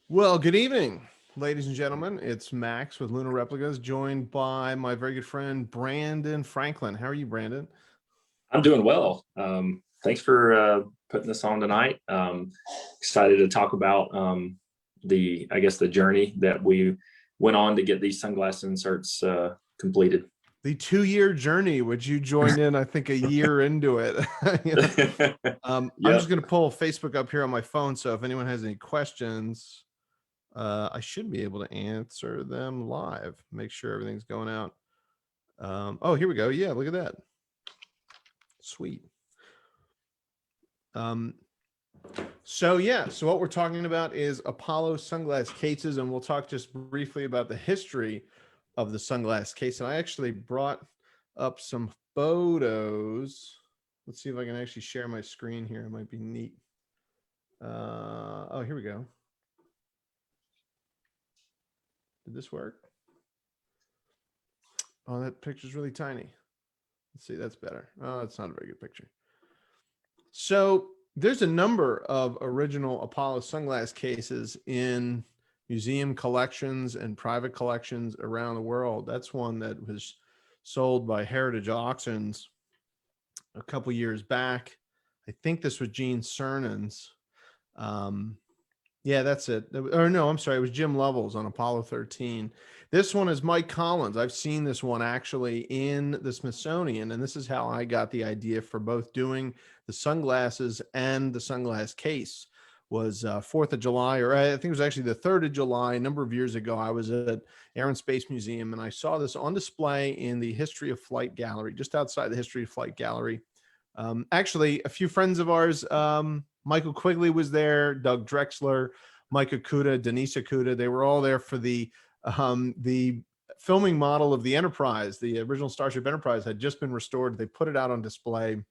Well, good evening, ladies and gentlemen. It's Max with Lunar Replicas, joined by my very good friend Brandon Franklin. How are you, Brandon? I'm doing well. Thanks for putting this on tonight. Excited to talk about I guess, the journey that we went on to get these sunglass inserts completed. The 2-year journey, which you joined in, I think, a year into it. I'm Yep. just going to pull Facebook up here on my phone. So if anyone has any questions, I should be able to answer them live. Make sure everything's going out. Oh, here we go. Yeah, look at that. Sweet. So what we're talking about is Apollo sunglass cases, and we'll talk just briefly about the history of the sunglass case. And I actually brought up some photos. Let's see if I can actually share my screen here. It might be neat. Oh, here we go. Did this work? Oh, that picture's really tiny. Let's see, that's better. Oh, that's not a very good picture. So there's a number of original Apollo sunglass cases in museum collections and private collections around the world. That's one that was sold by Heritage Auctions a couple years back. I think this was Gene Cernan's. Yeah, that's it. Or no, I'm sorry. It was Jim Lovell's on Apollo 13. This one is Mike Collins. I've seen this one actually in the Smithsonian, and this is how I got the idea for both doing the sunglasses and the sunglass case. Was 4th of July, or I think it was actually the 3rd of July, a number of years ago. I was at Air and Space Museum, and I saw this on display in the History of Flight Gallery, just outside the History of Flight Gallery. Actually, a few friends of ours, Michael Quigley was there, Doug Drexler, Mike Okuda, Denise Okuda. They were all there for the filming model of the Enterprise. The original Starship Enterprise had just been restored. They put it out on display.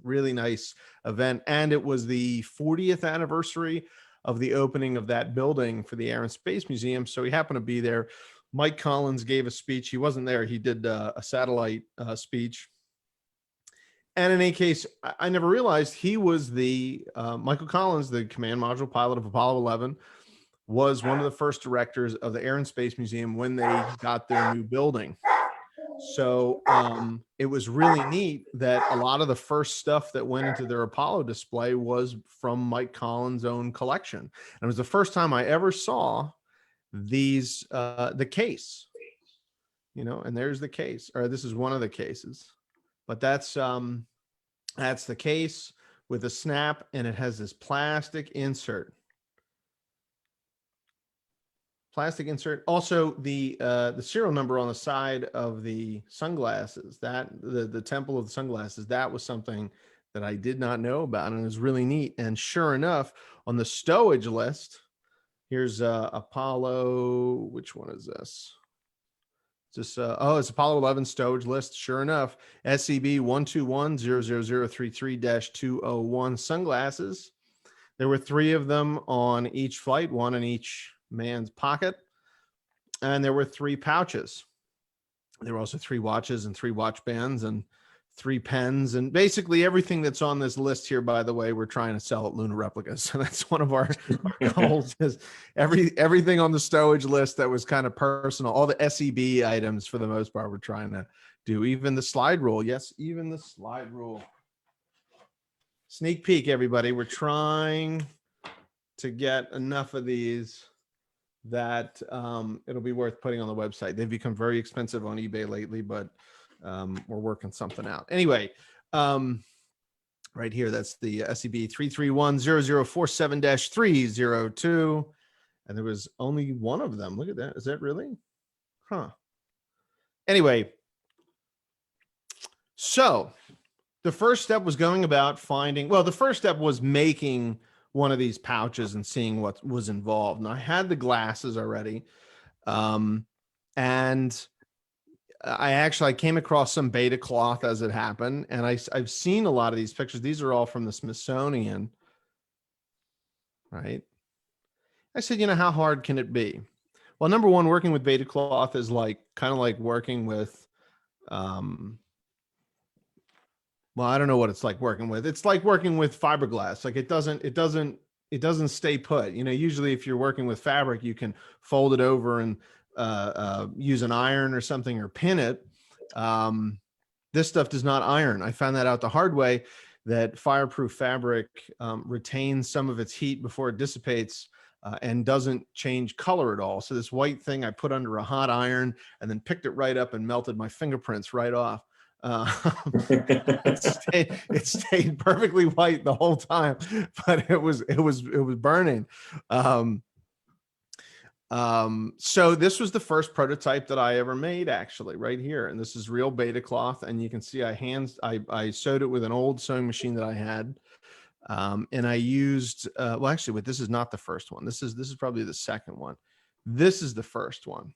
Really nice event. And it was the 40th anniversary of the opening of that building for the Air and Space Museum. So he happened to be there. Mike Collins gave a speech. He wasn't there. He did a satellite speech. And in any case, I never realized he was the Michael Collins, the command module pilot of Apollo 11, was one of the first directors of the Air and Space Museum when they got their new building. So it was really neat that a lot of the first stuff that went into their Apollo display was from Mike Collins' own collection. And it was the first time I ever saw these, the case, and there's the case, or this is one of the cases. But that's the case with a snap, and it has this plastic insert. Also, the serial number on the side of the sunglasses, that the temple of the sunglasses, that was something that I did not know about, and it was really neat. And sure enough, on the stowage list, here's Apollo. Which one is this? It's Apollo 11 stowage list. Sure enough, SCB 121-00033-201 sunglasses. There were 3 of them on each flight, 1 in each man's pocket. And there were 3 pouches. There were also 3 watches and 3 watch bands and 3 pens, and basically everything that's on this list here, by the way, we're trying to sell at Lunar Replicas. So that's one of our goals, is everything on the stowage list that was kind of personal. All the SEB items, for the most part, we're trying to do. Even the slide rule. Yes, even the slide rule. Sneak peek, everybody. We're trying to get enough of these that it'll be worth putting on the website. They've become very expensive on eBay lately, but we're working something out. Anyway, right here, that's the SCB 331-0047-302. And there was only 1 of them. Look at that. Is that really? Huh. Anyway, so the first step was going about finding, well, the first step was making one of these pouches and seeing what was involved. And I had the glasses already. And I came across some beta cloth as it happened. And I've seen a lot of these pictures. These are all from the Smithsonian, right? I said, how hard can it be? Well, number one, working with beta cloth is kind of like working with, well, I don't know what it's like working with. It's like working with fiberglass. Like it doesn't it doesn't stay put. You know, usually if you're working with fabric, you can fold it over and use an iron or something or pin it. This stuff does not iron. I found that out the hard way, that fireproof fabric retains some of its heat before it dissipates and doesn't change color at all. So this white thing I put under a hot iron and then picked it right up and melted my fingerprints right off. It stayed perfectly white the whole time, but it was burning. So this was the first prototype that I ever made, actually, right here. And this is real beta cloth. And you can see I sewed it with an old sewing machine that I had. And I used, well, actually, wait, this is not the first one. This is probably the second one. This is the first one.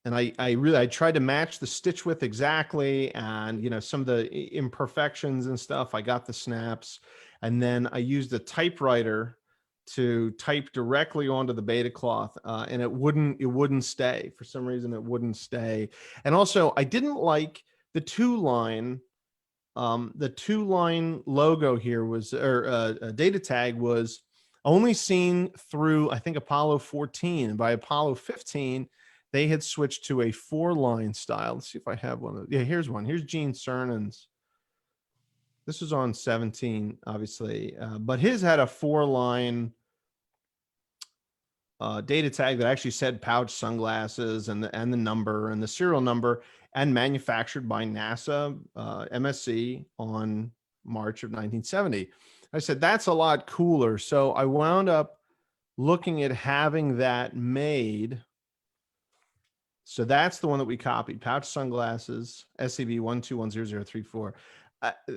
And I tried to match the stitch width exactly. And, you know, some of the imperfections and stuff, I got the snaps. And then I used a typewriter to type directly onto the beta cloth, and it wouldn't stay. For some reason, it wouldn't stay. And also, I didn't like the two line logo here was, or data tag was only seen through, I think, Apollo 14. And by Apollo 15, they had switched to a 4-line style. Let's see if I have one. Yeah, here's one. Here's Gene Cernan's. This was on 17, obviously, but his had a 4-line data tag that actually said pouch sunglasses and the number and the serial number, and manufactured by NASA MSC on March of 1970. I said, that's a lot cooler. So I wound up looking at having that made. So that's the one that we copied, pouch sunglasses, SCV 1210034.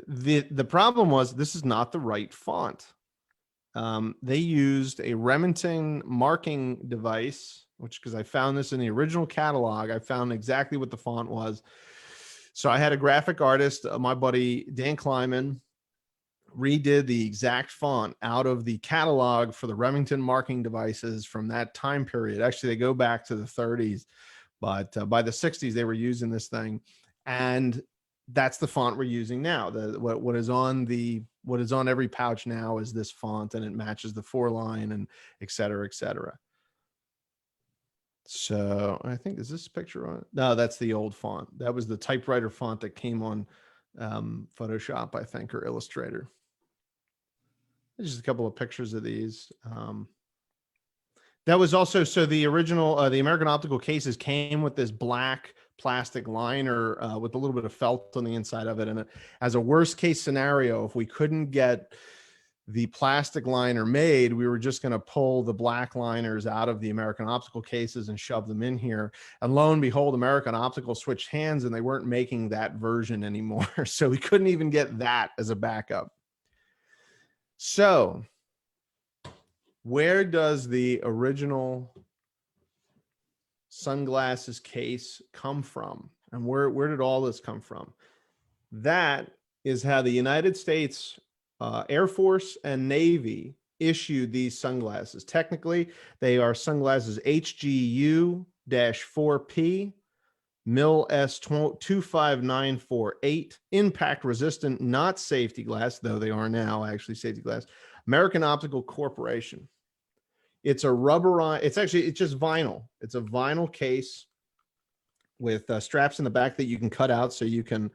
The problem was, this is not the right font. They used a Remington marking device, which, because I found this in the original catalog, I found exactly what the font was. So I had a graphic artist, my buddy Dan Kleiman, redid the exact font out of the catalog for the Remington marking devices from that time period. Actually, they go back to the 30s, but by the 60s, they were using this thing. And that's the font we're using now. What is on every pouch now is this font, and it matches the 4-line and et cetera, et cetera. So I think, is this picture on it? No, that's the old font. That was the typewriter font that came on Photoshop, I think, or Illustrator. There's just a couple of pictures of these. That was also, so the original, the American Optical cases came with this black plastic liner with a little bit of felt on the inside of it. And as a worst case scenario, if we couldn't get the plastic liner made, we were just going to pull the black liners out of the American Optical cases and shove them in here. And lo and behold, American Optical switched hands and they weren't making that version anymore. So we couldn't even get that as a backup. So where does the original sunglasses case come from? And where did all this come from? That is how the United States Air Force and Navy issued these sunglasses. Technically, they are sunglasses HGU-4P, MIL S25948, impact resistant, not safety glass, though they are now actually safety glass. American Optical Corporation. It's a rubberized, it's just vinyl. It's a vinyl case with straps in the back that you can cut out, so you can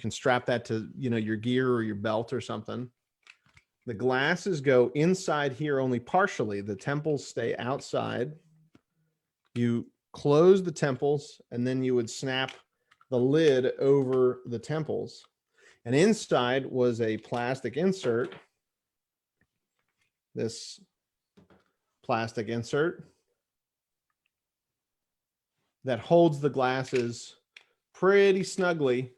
strap that to, you know, your gear or your belt or something. The glasses go inside here only partially. The temples stay outside. You close the temples, and then you would snap the lid over the temples. And inside was a plastic insert. This plastic insert that holds the glasses pretty snugly,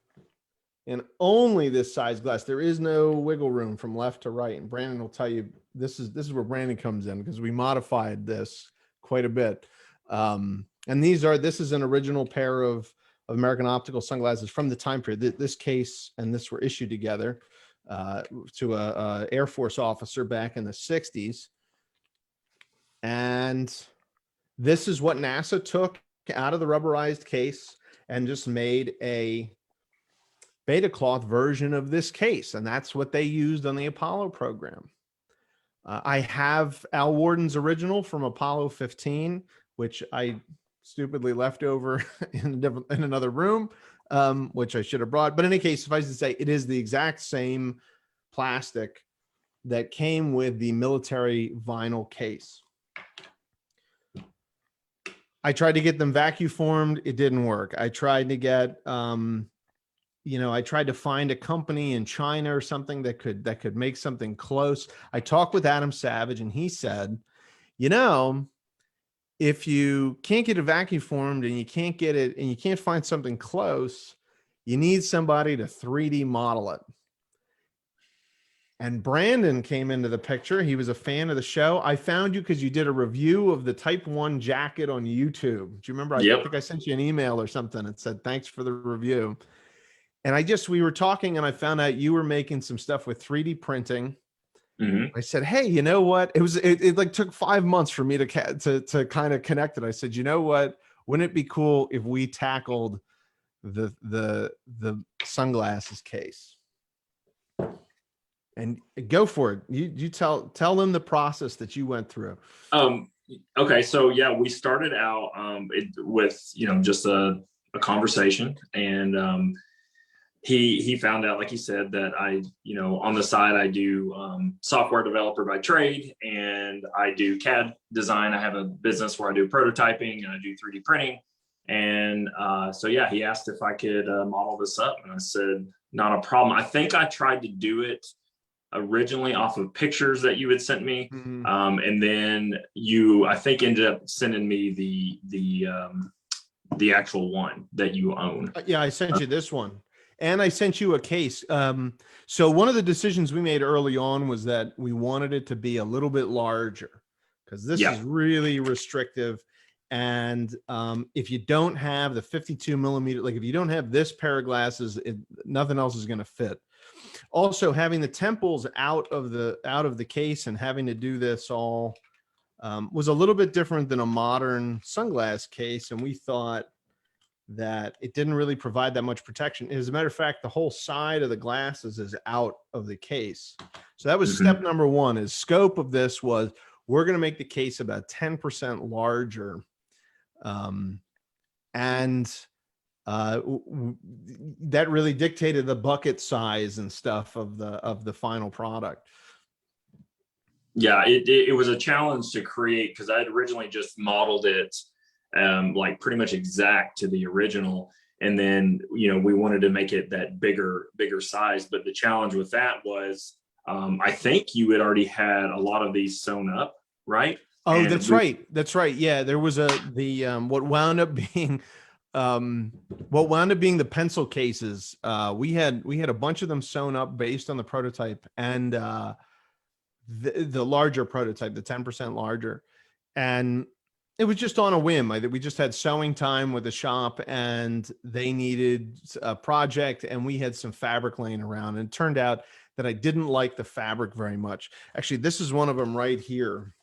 and only this size glass. There is no wiggle room from left to right. And Brandon will tell you, this is where Brandon comes in, because we modified this quite a bit. And this is an original pair of American Optical sunglasses from the time period. This case and this were issued together to a Air Force officer back in the 60s. And this is what NASA took out of the rubberized case and just made a beta cloth version of this case, and that's what they used on the Apollo program. I have Al Warden's original from Apollo 15, which I stupidly left over in another room, which I should have brought. But in any case, suffice to say, it is the exact same plastic that came with the military vinyl case. I tried to get them vacuum formed. It didn't work. I tried to get, I tried to find a company in China or something that could make something close. I talked with Adam Savage, and he said, if you can't get it vacuum formed and you can't get it and you can't find something close, you need somebody to 3D model it. And Brandon came into the picture. He was a fan of the show. I found you because you did a review of the Type 1 jacket on YouTube. Do you remember? Yep. I think I sent you an email or something. It said, thanks for the review. And we were talking, and I found out you were making some stuff with 3D printing. Mm-hmm. I said, hey, you know what? It like took 5 months for me to kind of connect it. I said, you know what? Wouldn't it be cool if we tackled the sunglasses case? And go for it. You tell them the process that you went through. Okay. So yeah, we started out with, just a conversation, and he found out, like he said, that I, on the side, I do software developer by trade, and I do CAD design. I have a business where I do prototyping and I do 3D printing. And so yeah, he asked if I could model this up, and I said, not a problem. I think I tried to do it originally off of pictures that you had sent me. Mm-hmm. And then you, I think, ended up sending me the actual one that you own. Yeah, I sent you this one, and I sent you a case. So one of the decisions we made early on was that we wanted it to be a little bit larger, because this is really restrictive. And if you don't have the 52 millimeter, like if you don't have this pair of glasses, nothing else is going to fit. Also, having the temples out of the case and having to do this all was a little bit different than a modern sunglass case, and we thought that it didn't really provide that much protection. As a matter of fact, the whole side of the glasses is out of the case. So that was step number one. Is scope of this was, we're going to make the case about 10% larger, and that really dictated the bucket size and stuff of the final product. Yeah, it was a challenge to create, because I had originally just modeled it like pretty much exact to the original, and then we wanted to make it that bigger size. But the challenge with that was, I think you had already had a lot of these sewn up, right? Oh, and that's right. Yeah, there was what wound up being the pencil cases. We had a bunch of them sewn up based on the prototype, and the larger prototype, the 10% larger, and it was just on a whim. We just had sewing time with the shop, and they needed a project, and we had some fabric laying around, and it turned out that I didn't like the fabric very much. Actually, this is one of them right here.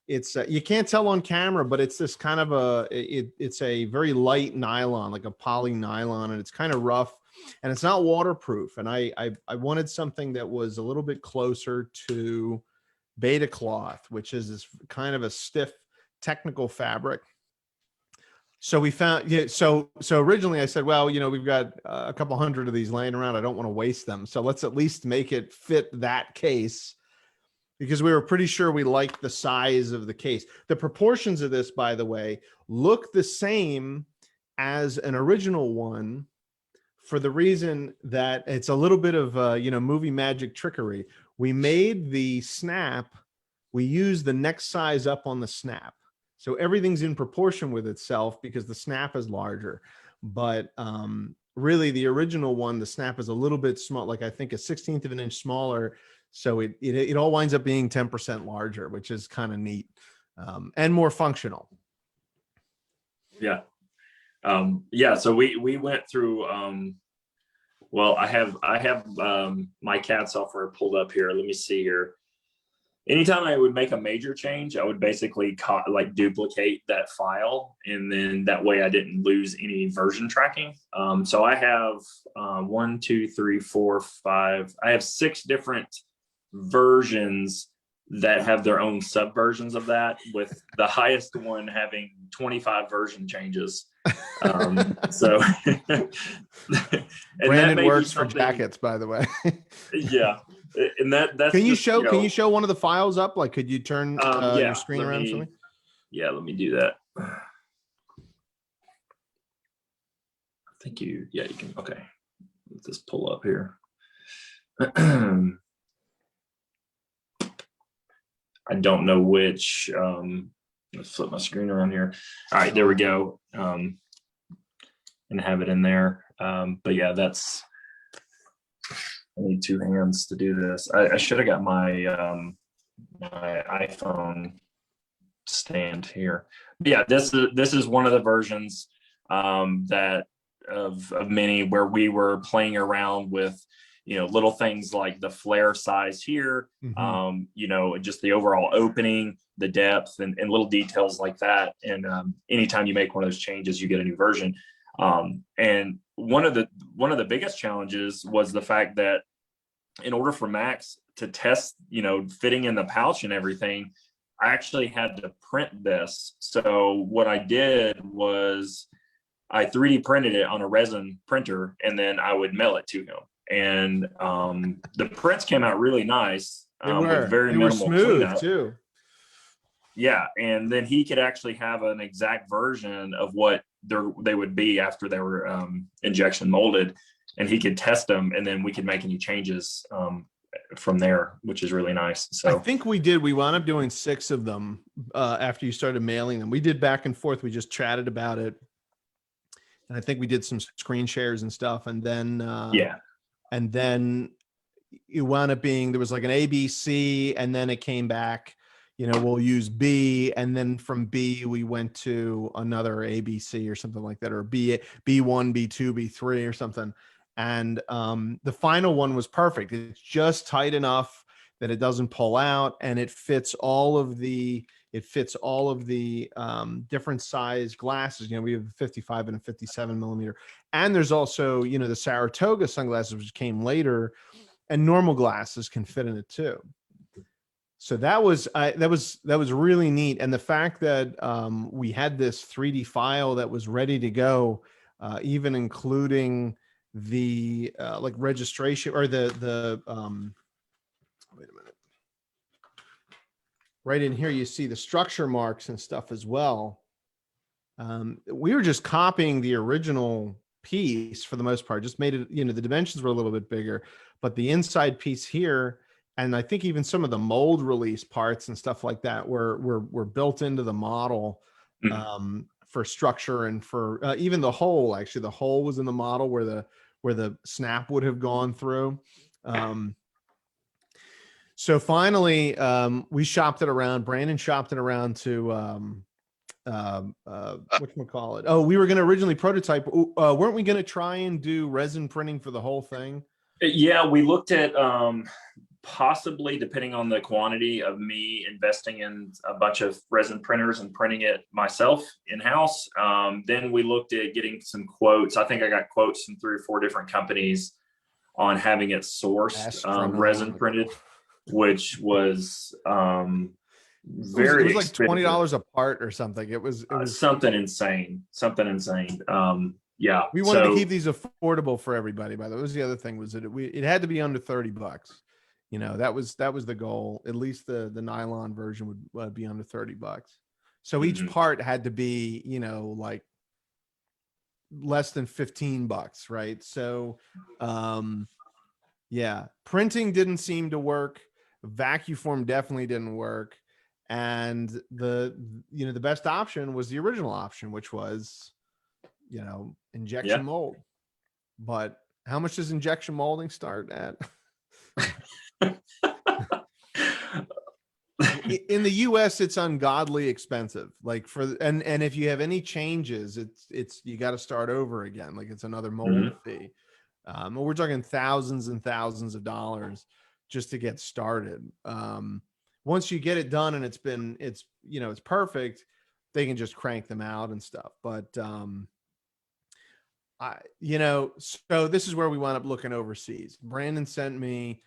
It's you can't tell on camera, but it's this kind of it's a very light nylon, like a poly nylon, and it's kind of rough, and it's not waterproof. And I wanted something that was a little bit closer to beta cloth, which is this kind of a stiff technical fabric. So we found, so originally I said, well, we've got a couple hundred of these laying around. I don't want to waste them. So let's at least make it fit that case, because we were pretty sure we liked the size of the case. The proportions of this, by the way, look the same as an original one, for the reason that it's a little bit of movie magic trickery. We made the snap, we used the next size up on the snap. So everything's in proportion with itself because the snap is larger. But really the original one, the snap is a little bit small, like I think a 1/16 of an inch smaller. So it all winds up being 10% larger, which is kind of neat, and more functional. Yeah. So we went through, well, I have my CAD software pulled up here. Let me see here. anytime I would make a major change, I would basically like duplicate that file, and then that way I didn't lose any version tracking. So I have 1, 2, 3, 4, 5. I have 6 different versions that have their own subversions of that, with the highest one having 25 version changes. So and Brandon works for jackets, by the way. Yeah, and that's can you just, show can you show one of the files up? Like, could you turn your screen around or something? Yeah, let me do that. I think you can. Okay, let this pull up here. I don't know which. Let's flip my screen around here. All right, there we go. And have it in there. But yeah, that's. I need 2 hands to do this. I should have got my my iPhone stand here. But yeah, this is one of the versions that of many where we were playing around with, little things like the flare size here, just the overall opening, the depth, and little details like that. And anytime you make one of those changes, you get a new version. And one of the biggest challenges was the fact that in order for Max to test, fitting in the pouch and everything, I actually had to print this. So what I did was I 3D printed it on a resin printer, and then I would mail it to him. And the prints came out really nice. With very minimal cleanup too. Yeah, and then he could actually have an exact version of what they would be after they were injection molded, and he could test them, and then we could make any changes from there, which is really nice. So I think we wound up doing 6 of them after you started mailing them. We did back and forth. We just chatted about it. And I think we did some screen shares and stuff. And then, and then it wound up being, there was like an ABC, and then it came back, we'll use B. And then from B, we went to another ABC or something like that, or B1, B2, B3 or something. And the final one was perfect. It's just tight enough that it doesn't pull out, and it fits all of the different size glasses. We have a 55 and a 57 millimeter, and there's also the Saratoga sunglasses, which came later, and normal glasses can fit in it too. So that was really neat. And the fact that we had this 3D file that was ready to go, even including the like registration or the wait a minute, right in here you see the structure marks and stuff as well. We were just copying the original piece for the most part, just made it, the dimensions were a little bit bigger, but the inside piece here, and I think even some of the mold release parts and stuff like that were built into the model. For structure and for even the hole. Actually, the hole was in the model where the snap would have gone through. So finally, we shopped it around. Brandon shopped it around to whatchamacallit. Oh, we were going to originally prototype. Weren't we going to try and do resin printing for the whole thing? Yeah, we looked at possibly, depending on the quantity of me investing in a bunch of resin printers and printing it myself in-house. Then we looked at getting some quotes. I think I got quotes from 3 or 4 different companies on having it sourced resin printed, which was very it was like $20 a part or something. It was something insane. Yeah, we wanted to keep these affordable for everybody. By the way, that was the other thing, was that it had to be under $30. That was the goal. At least the nylon version would be under $30. So each part had to be, like less than $15, right? So, yeah, printing didn't seem to work. Vacuform definitely didn't work. And the best option was the original option, which was, injection mold. But how much does injection molding start at? In the US, it's ungodly expensive. Like and if you have any changes, it's you got to start over again. Like it's another mold fee. We're talking thousands and thousands of dollars just to get started. once you get it done and it's perfect, they can just crank them out and stuff. But so this is where we wound up looking overseas. Brandon sent me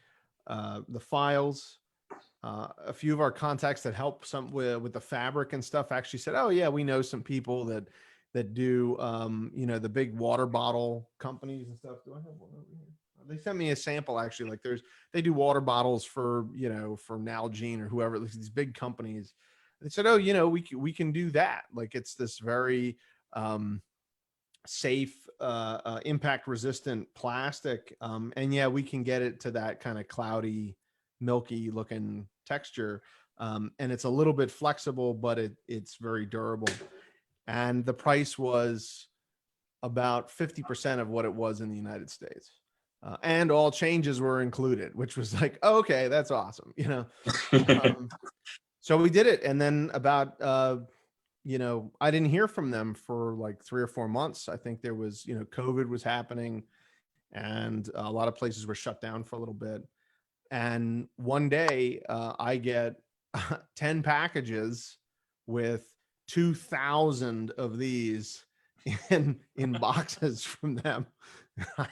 the files. A few of our contacts that help some with the fabric and stuff actually said, "Oh yeah, we know some people that do the big water bottle companies and stuff." Do I have one over here? They sent me a sample actually. Like they do water bottles for for Nalgene or whoever, these big companies. They said, "Oh, we can do that. Like it's this very safe, impact resistant plastic, and yeah, we can get it to that kind of cloudy, milky looking texture, and it's a little bit flexible, but it's very durable." And the price was about 50% of what it was in the United States, and all changes were included, which was like, oh, okay, that's awesome, So we did it, and then about I didn't hear from them for like 3 or 4 months. I think there was COVID was happening, and a lot of places were shut down for a little bit. And one day I get 10 packages with 2,000 of these in boxes from them. I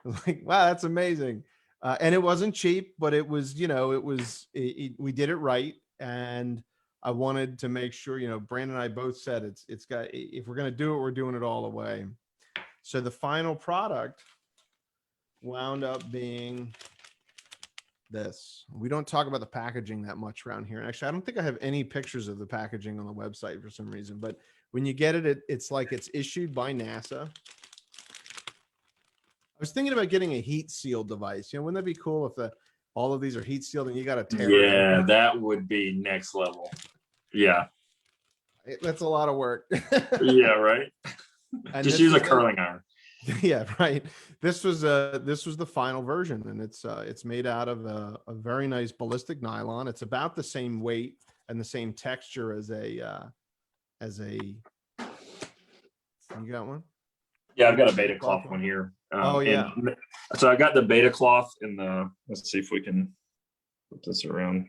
was like, wow, that's amazing. And it wasn't cheap, but it was, we did it right. And I wanted to make sure, Brandon and I both said it's got, if we're going to do it, we're doing it all the way. So the final product wound up being this. We don't talk about the packaging that much around here. And actually, I don't think I have any pictures of the packaging on the website for some reason, but when you get it, it's like it's issued by NASA. I was thinking about getting a heat seal device. Wouldn't that be cool if all of these are heat sealed and you got to tear it Yeah, open? that would be next level. Yeah. That's a lot of work. Yeah, right. And just use a curling iron. Yeah, right. This was the final version, and it's made out of a very nice ballistic nylon. It's about the same weight and the same texture as a you got one? Yeah, I've got a beta cloth one here. Oh yeah. So I got the beta cloth in the, let's see if we can put this around.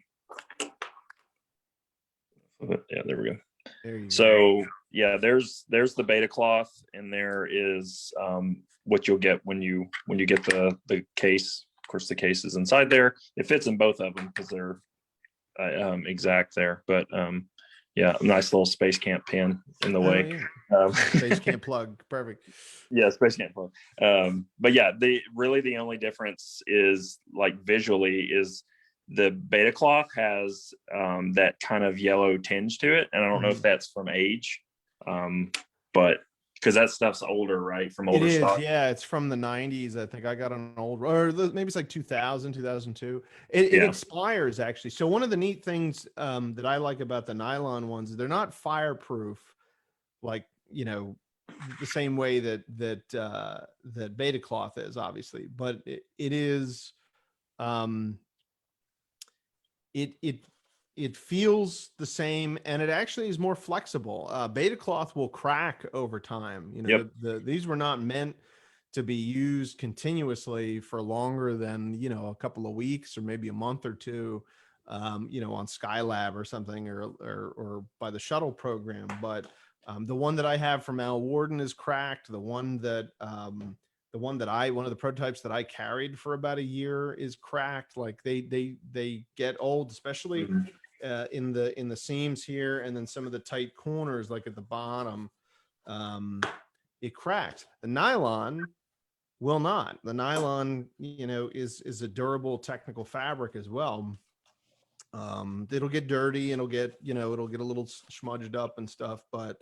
Yeah, there we go. There you so go. Yeah, there's the beta cloth, and there is what you'll get when you get the case. Of course, the case is inside there. It fits in both of them because they're exact there. But yeah, a nice little space camp pin in the way. Yeah. Space camp plug, perfect. Yeah, space camp plug. But yeah, the only difference is like visually is the beta cloth has that kind of yellow tinge to it, and I don't know if that's from age, but because that stuff's older, right? From older stock. Yeah, it's from the 90s. I think I got an old, or maybe it's like 2000, 2002. It expires actually. So one of the neat things that I like about the nylon ones is they're not fireproof, like the same way that beta cloth is, obviously, but it is. It feels the same, and it actually is more flexible. Beta cloth will crack over time. These were not meant to be used continuously for longer than a couple of weeks or maybe a month or two, on Skylab or something, or by the shuttle program. But the one that I have from Al Warden is cracked. One of the prototypes that I carried for about a year is cracked. Like they get old, especially in the seams here, and then some of the tight corners, like at the bottom, it cracked. The nylon will not. The nylon, is a durable technical fabric as well. It'll get dirty and it'll get a little smudged up and stuff, but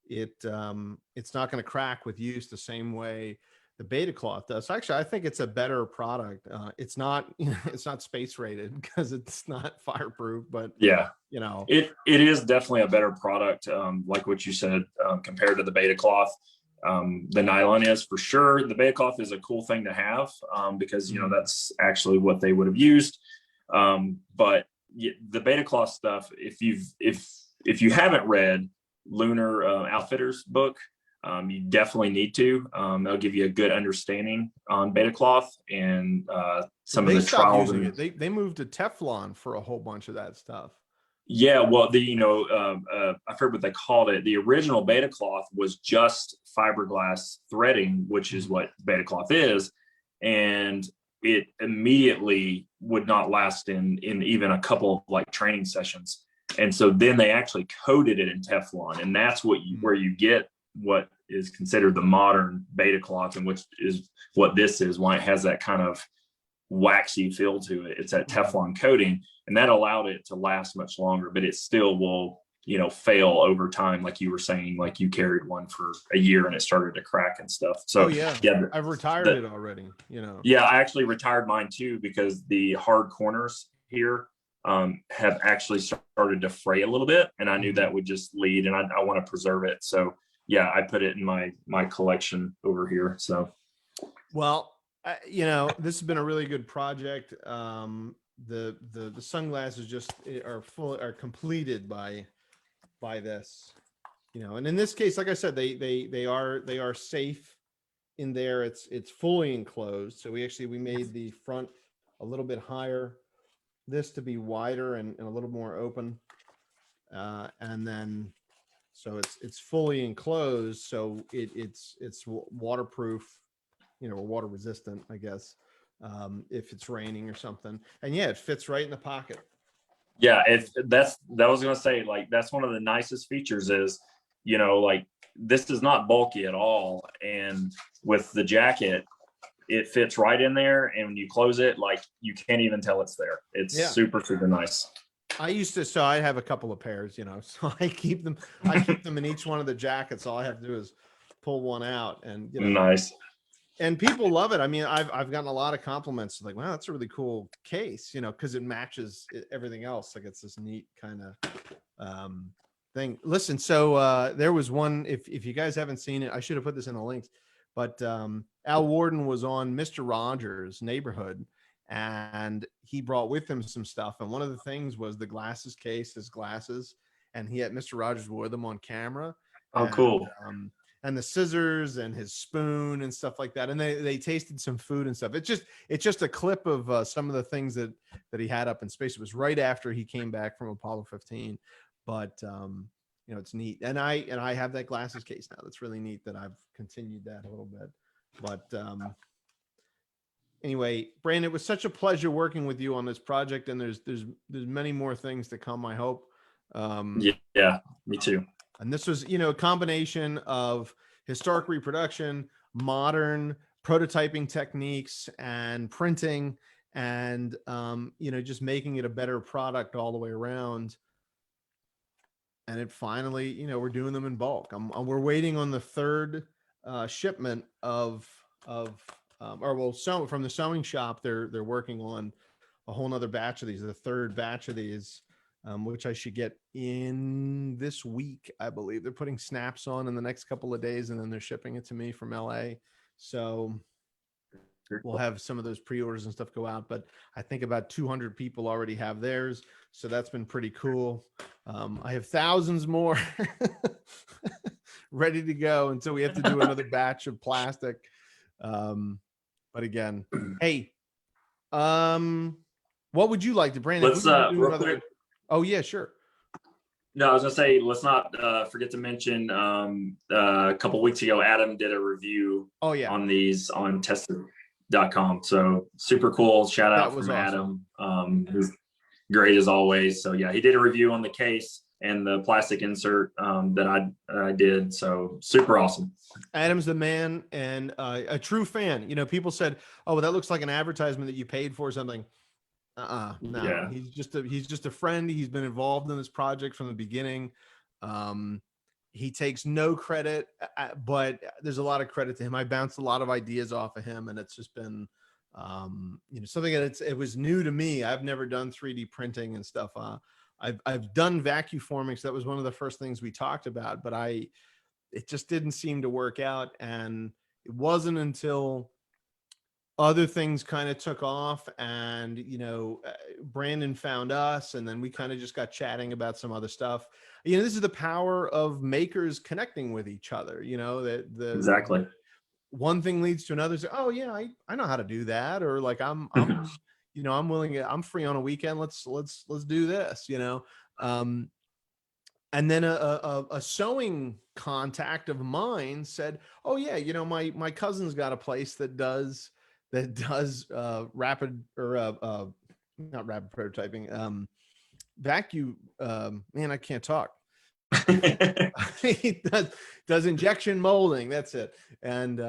it's not going to crack with use the same way the beta cloth does. So actually, I think it's a better product. It's not, it's not space rated because it's not fireproof, but yeah, it is definitely a better product. Like what you said, compared to the beta cloth, the nylon is for sure. The beta cloth is a cool thing to have, because, that's actually what they would have used. But the beta cloth stuff, if you haven't read Lunar Outfitters book, you definitely need to. They'll give you a good understanding on beta cloth and some of They the stopped trials. using it. They moved to Teflon for a whole bunch of that stuff. Yeah, well, I forget what they called it. The original beta cloth was just fiberglass threading, which is what beta cloth is, and it immediately would not last in even a couple of like training sessions. And so then they actually coated it in Teflon, and that's where you get what is considered the modern beta cloth, and which is what this is. Why it has that kind of waxy feel to it. It's that Teflon coating, and that allowed it to last much longer, but it still will, fail over time. Like you were saying, like you carried one for a year and it started to crack and stuff. So yeah, I've retired it already, Yeah, I actually retired mine too, because the hard corners here have actually started to fray a little bit, and I knew that would just lead, and I want to preserve it. So yeah, I put it in my collection over here. So, well, this has been a really good project. The sunglasses just are completed by this, and in this case, like I said, they are safe in there. It's fully enclosed. So we made the front a little bit higher, this to be wider and a little more open. And then, so it's fully enclosed. So it's waterproof, or water resistant, I guess, if it's raining or something. And yeah, it fits right in the pocket. Yeah, that was gonna say, like, that's one of the nicest features is, like, this is not bulky at all, and with the jacket, it fits right in there, and when you close it, like, you can't even tell it's there. It's super nice. So I have a couple of pairs, so I keep them in each one of the jackets. All I have to do is pull one out, and Nice. And people love it. I mean, I've gotten a lot of compliments, like, wow, that's a really cool case, because it matches everything else. Like, it's this neat kind of thing. Listen, so there was one, if you guys haven't seen it, I should have put this in the links, but Al Warden was on Mr. Rogers' Neighborhood, and he brought with him some stuff. And one of the things was the glasses case, his glasses, and he had Mr. Rogers wore them on camera. Oh, cool. And the scissors and his spoon and stuff like that. And they tasted some food and stuff. It's just a clip of some of the things that he had up in space. It was right after he came back from Apollo 15, but it's neat. And I have that glasses case now. That's really neat that I've continued that a little bit. But anyway, Brandon, it was such a pleasure working with you on this project. And there's many more things to come, I hope. Yeah, me too. And this was, a combination of historic reproduction, modern prototyping techniques, and printing, and, just making it a better product all the way around. And it finally, we're doing them in bulk. We're waiting on the third shipment from the sewing shop. They're working on a whole nother batch of these, the third batch of these. Which I should get in this week, I believe. They're putting snaps on in the next couple of days, and then they're shipping it to me from LA. So we'll have some of those pre-orders and stuff go out, but I think about 200 people already have theirs. So that's been pretty cool. I have thousands more ready to go until we have to do another batch of plastic. But again, hey, what would you like to, Brandon? Let's real quick. Oh yeah, sure. No, I was gonna say, let's not forget to mention a couple weeks ago, Adam did a review on these on tested.com. So super cool. Shout out from awesome. Adam. He's great as always. So yeah, he did a review on the case and the plastic insert that I did. So super awesome. Adam's the man, and a true fan. People said, oh, well, that looks like an advertisement that you paid for something. No, yeah. He's just a friend. He's been involved in this project from the beginning. He takes no credit, but there's a lot of credit to him. I bounced a lot of ideas off of him, and it's just been, something that it was new to me. I've never done 3D printing and stuff. I've done vacuum forming. So that was one of the first things we talked about, but it just didn't seem to work out. And it wasn't until other things kind of took off, and Brandon found us, and then we kind of just got chatting about some other stuff. You know, this is the power of makers connecting with each other. You know, that Exactly. one thing leads to another. So, oh yeah, I know how to do that, or like you know, I'm willing to, I'm free on a weekend. Let's do this. You know, and then a sewing contact of mine said, oh yeah, you know, my cousin's got a place that does rapid or not rapid prototyping, vacuum, man, I can't talk. He does injection molding. That's it. And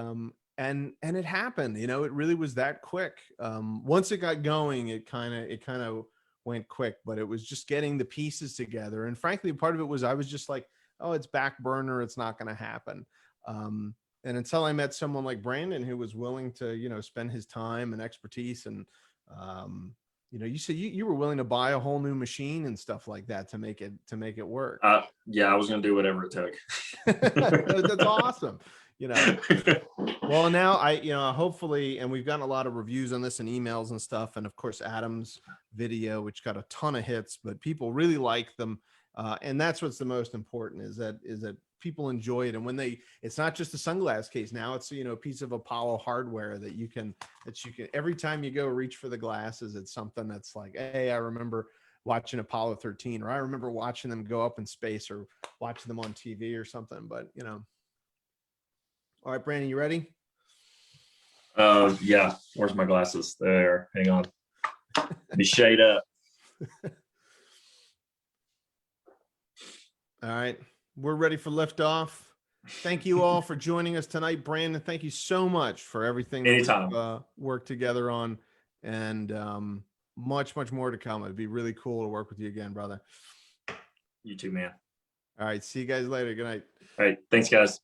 it happened, you know, it really was that quick. Once it got going, it kind of went quick, but it was just getting the pieces together. And frankly, part of it was, I was just like, oh, it's back burner. It's not going to happen. And until I met someone like Brandon, who was willing to, you know, spend his time and expertise, and, you know, you said you were willing to buy a whole new machine and stuff like that to make it work. Yeah, I was going to do whatever it took. That's awesome. You know, well, now you know, hopefully, and we've gotten a lot of reviews on this and emails and stuff. And of course, Adam's video, which got a ton of hits, but people really like them. And that's what's the most important, is that people enjoy it. And when it's not just a sunglass case. Now it's, you know, a piece of Apollo hardware that you can, every time you go reach for the glasses, it's something that's like, hey, I remember watching Apollo 13, or I remember watching them go up in space, or watching them on TV or something. But, you know, all right, Brandon, you ready? Yeah. Where's my glasses? There. Hang on. Be shade up. All right, we're ready for liftoff. Thank you all for joining us tonight. Brandon, thank you so much for everything that Anytime. we've worked together on, and much more to come. It'd be really cool to work with you again, brother. You too, man. All right, see you guys later. Good night. All right. Thanks, guys.